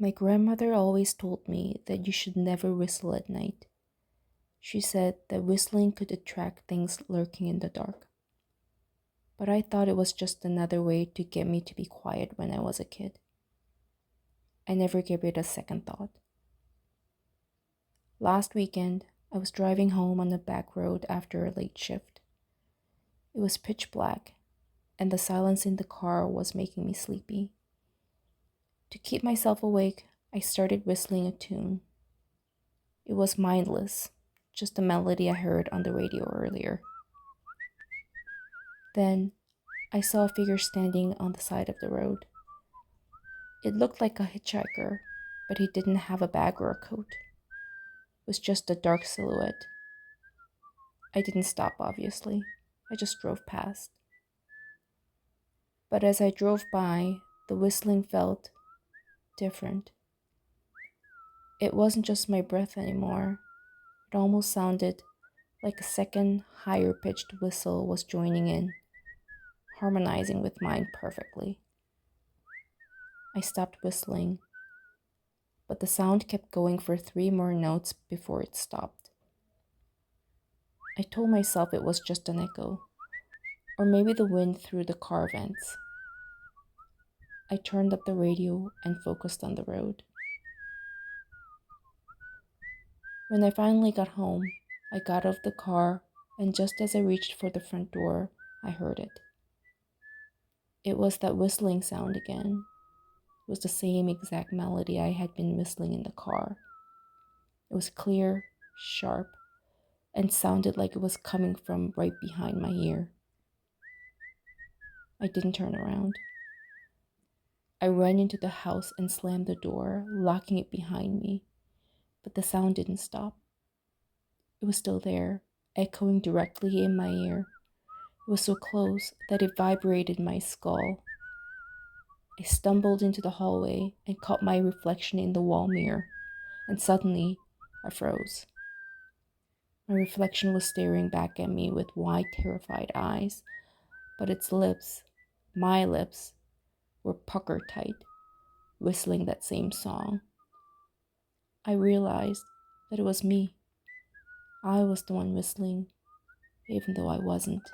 My grandmother always told me that you should never whistle at night. She said that whistling could attract things lurking in the dark. But I thought it was just another way to get me to be quiet when I was a kid. I never gave it a second thought. Last weekend, I was driving home on a back road after a late shift. It was pitch black, and the silence in the car was making me sleepy. To keep myself awake, I started whistling a tune. It was mindless, just a melody I heard on the radio earlier. Then, I saw a figure standing on the side of the road. It looked like a hitchhiker, but he didn't have a bag or a coat. It was just a dark silhouette. I didn't stop, obviously. I just drove past. But as I drove by, the whistling felt different. It wasn't just my breath anymore. It almost sounded like a second, higher pitched whistle was joining in, harmonizing with mine perfectly. I stopped whistling, but the sound kept going for 3 more notes before it stopped. I told myself it was just an echo, or maybe the wind through the car vents. I turned up the radio and focused on the road. When I finally got home, I got out of the car, and just as I reached for the front door, I heard it. It was that whistling sound again. It was the same exact melody I had been whistling in the car. It was clear, sharp, and sounded like it was coming from right behind my ear. I didn't turn around. I ran into the house and slammed the door, locking it behind me, but the sound didn't stop. It was still there, echoing directly in my ear. It was so close that it vibrated my skull. I stumbled into the hallway and caught my reflection in the wall mirror, and suddenly I froze. My reflection was staring back at me with wide, terrified eyes, but its lips, my lips, were puckered tight, whistling that same song. I realized that it was me. I was the one whistling, even though I wasn't.